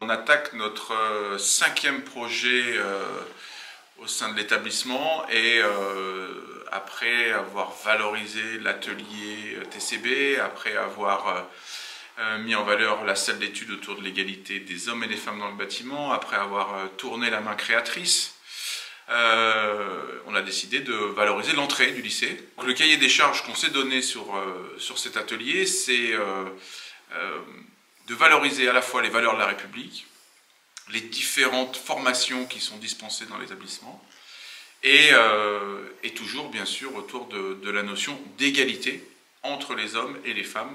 On attaque notre 5e projet au sein de l'établissement et après avoir valorisé l'atelier TCB, après avoir mis en valeur la salle d'études autour de l'égalité des hommes et des femmes dans le bâtiment, après avoir tourné la main créatrice, on a décidé de valoriser l'entrée du lycée. Donc, le cahier des charges qu'on s'est donné sur cet atelier, c'est de valoriser à la fois les valeurs de la République, les différentes formations qui sont dispensées dans l'établissement, et toujours bien sûr autour de la notion d'égalité entre les hommes et les femmes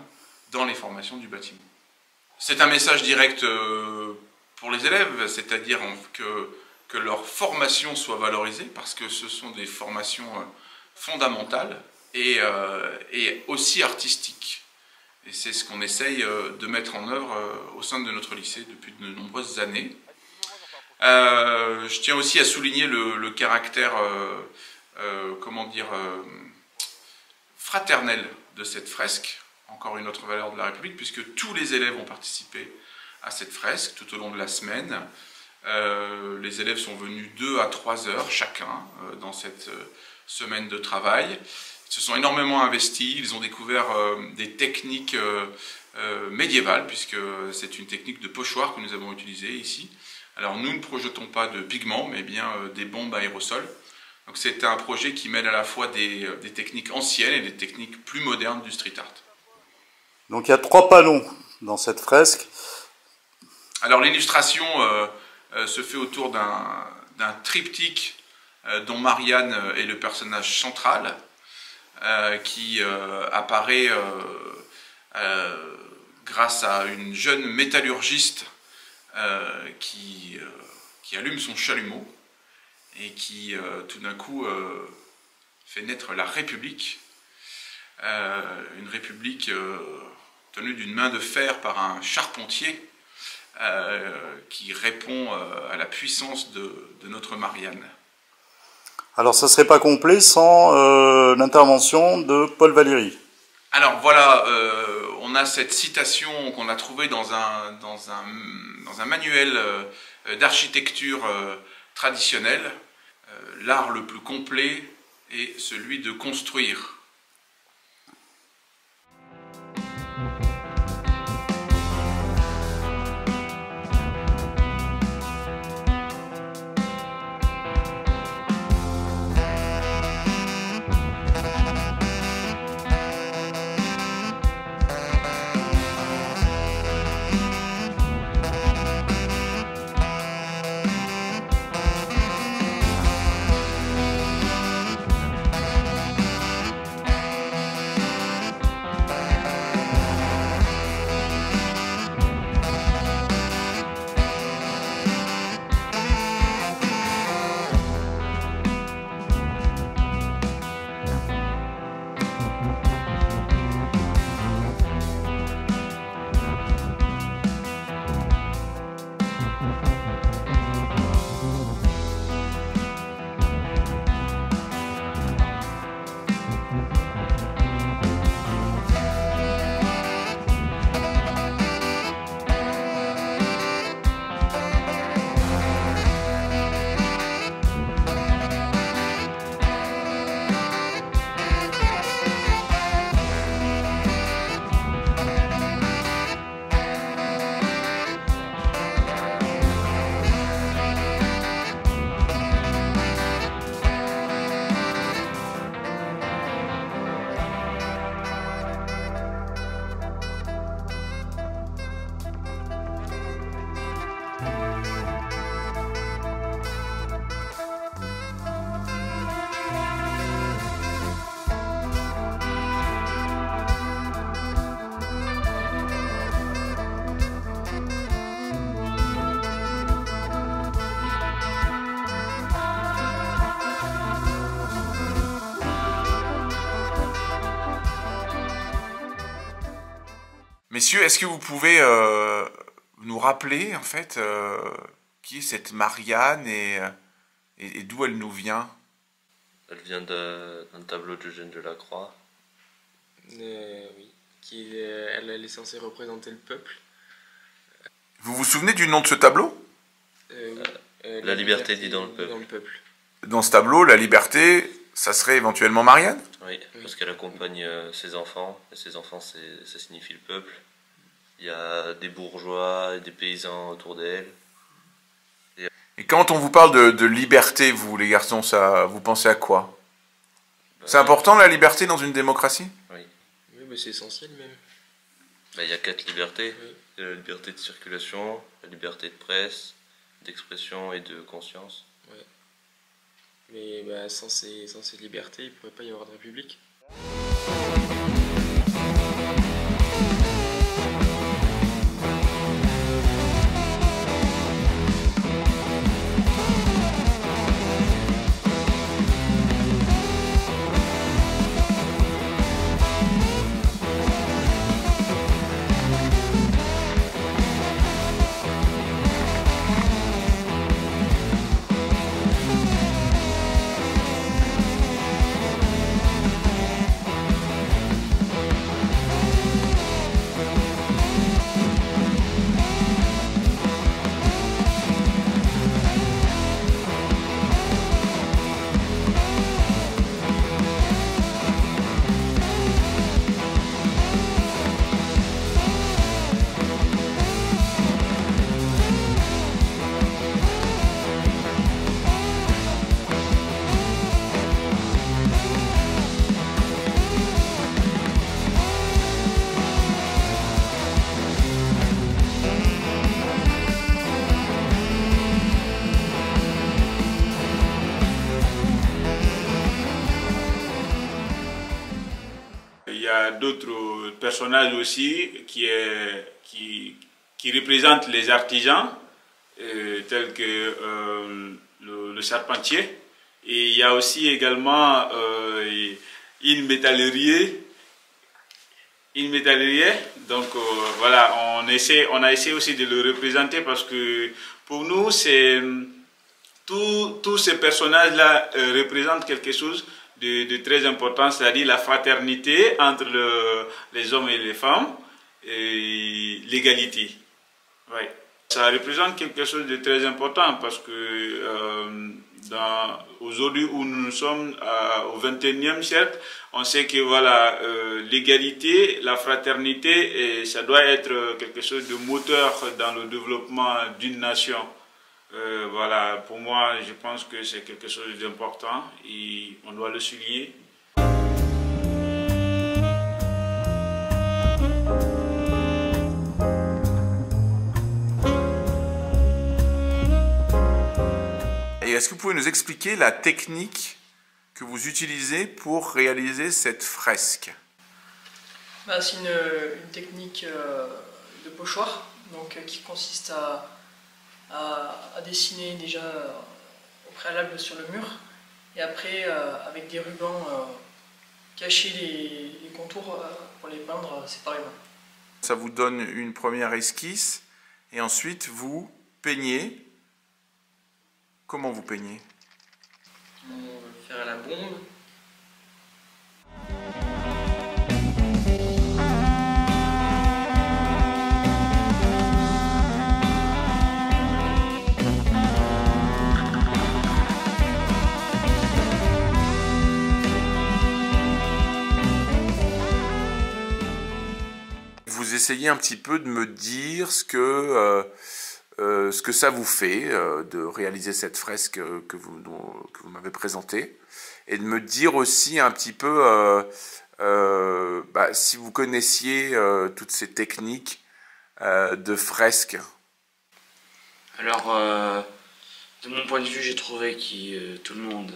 dans les formations du bâtiment. C'est un message direct pour les élèves, c'est-à-dire que leur formation soit valorisée, parce que ce sont des formations fondamentales et aussi artistiques. Et c'est ce qu'on essaye de mettre en œuvre au sein de notre lycée depuis de nombreuses années. Je tiens aussi à souligner le caractère, fraternel de cette fresque, encore une autre valeur de la République, puisque tous les élèves ont participé à cette fresque tout au long de la semaine. Les élèves sont venus 2 à 3 heures chacun dans cette semaine de travail. Ils se sont énormément investis, ils ont découvert des techniques médiévales, puisque c'est une technique de pochoir que nous avons utilisée ici. Alors nous ne projetons pas de pigments, mais bien des bombes à aérosol. Donc c'est un projet qui mêle à la fois des techniques anciennes et des techniques plus modernes du street art. Donc il y a 3 panneaux dans cette fresque. Alors l'illustration se fait autour d'un triptyque dont Marianne est le personnage central, qui apparaît grâce à une jeune métallurgiste qui allume son chalumeau et qui tout d'un coup fait naître la République, une République tenue d'une main de fer par un charpentier qui répond à la puissance de notre Marianne. Alors ça ne serait pas complet sans l'intervention de Paul Valéry. Alors voilà, on a cette citation qu'on a trouvée dans un manuel d'architecture traditionnelle. L'art le plus complet est celui de construire. Messieurs, est-ce que vous pouvez nous rappeler, en fait, qui est cette Marianne et d'où elle nous vient? Elle vient d'un tableau d'Eugène Delacroix. Oui, elle est censée représenter le peuple. Vous vous souvenez du nom de ce tableau? La liberté dit dans le peuple. Dans ce tableau, la liberté, ça serait éventuellement Marianne? Oui, parce qu'elle accompagne ses enfants, et ses enfants, ça signifie le peuple. Il y a des bourgeois et des paysans autour d'elle. Et quand on vous parle de liberté, vous les garçons, vous pensez à quoi? C'est important la liberté dans une démocratie? Oui. Oui, mais c'est essentiel même. Il y a 4 libertés. Oui. Il y a la liberté de circulation, la liberté de presse, d'expression et de conscience. Ouais. Mais sans ces libertés, il ne pourrait pas y avoir de république. Il y a d'autres personnages aussi qui représentent les artisans, tels que le charpentier. Et il y a aussi également une métallerie. Donc voilà, on a essayé aussi de le représenter parce que pour nous, tous ces personnages-là représentent quelque chose de très important, c'est-à-dire la fraternité entre les hommes et les femmes et l'égalité. Ouais. Ça représente quelque chose de très important parce que aujourd'hui où nous sommes au XXIe siècle, on sait que voilà, l'égalité, la fraternité, et ça doit être quelque chose de moteur dans le développement d'une nation. Voilà, pour moi, je pense que c'est quelque chose d'important et on doit le souligner. Et est-ce que vous pouvez nous expliquer la technique que vous utilisez pour réaliser cette fresque? C'est une technique de pochoir donc, qui consiste à dessiner déjà au préalable sur le mur et après avec des rubans cacher les contours pour les peindre séparément. Ça vous donne une première esquisse et ensuite vous peignez. Comment vous peignez? On va le faire à la bombe. Vous essayez un petit peu de me dire ce que ça vous fait de réaliser cette fresque que vous m'avez présentée, et de me dire aussi un petit peu si vous connaissiez toutes ces techniques de fresque. Alors, de mon point de vue, j'ai trouvé que tout le monde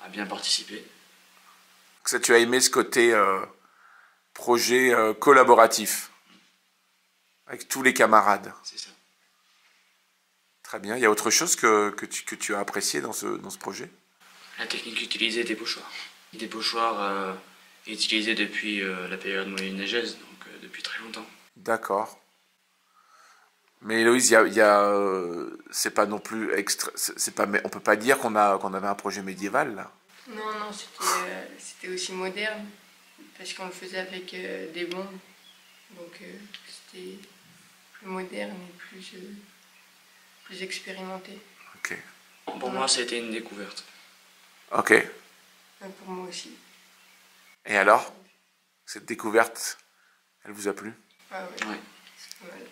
a bien participé. Ça, tu as aimé ce côté projet collaboratif avec tous les camarades. C'est ça. Très bien. Il y a autre chose que tu as apprécié dans ce projet? La technique utilisée des pochoirs. Des pochoirs utilisés depuis la période moyenâgeuse, donc depuis très longtemps. D'accord. Mais Héloïse, c'est pas non plus on peut pas dire qu'on avait un projet médiéval là. Non, non, c'était aussi moderne, parce qu'on le faisait avec des bombes, donc c'était plus moderne et plus expérimenté. Ok. Pour moi, ça a été une découverte. Ok. Pour moi aussi. Et alors, cette découverte, elle vous a plu? Ah ouais. Ouais. C'est pas mal.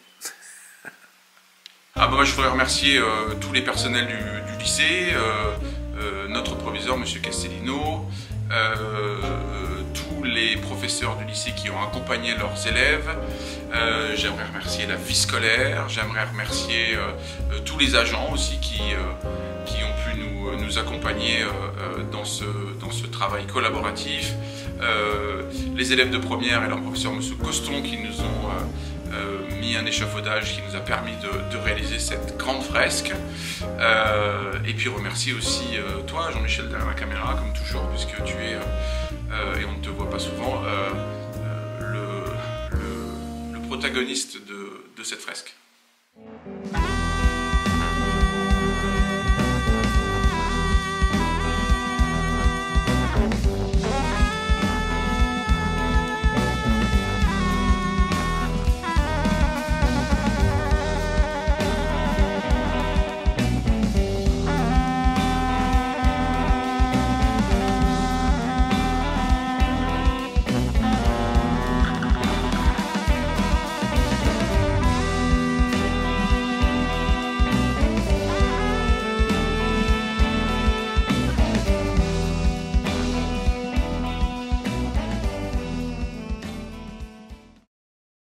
Ah bah moi je voudrais remercier tous les personnels du lycée, notre proviseur M. Castellino, tous les professeurs du lycée qui ont accompagné leurs élèves. J'aimerais remercier la vie scolaire, j'aimerais remercier tous les agents aussi qui ont pu nous accompagner dans ce travail collaboratif. Les élèves de première et leur professeur M. Coston qui nous ont mis un échafaudage qui nous a permis de réaliser cette grande fresque. Et puis remercier aussi toi, Jean-Michel, derrière la caméra, comme toujours, puisque tu es, et on ne te voit pas souvent, le protagoniste de cette fresque.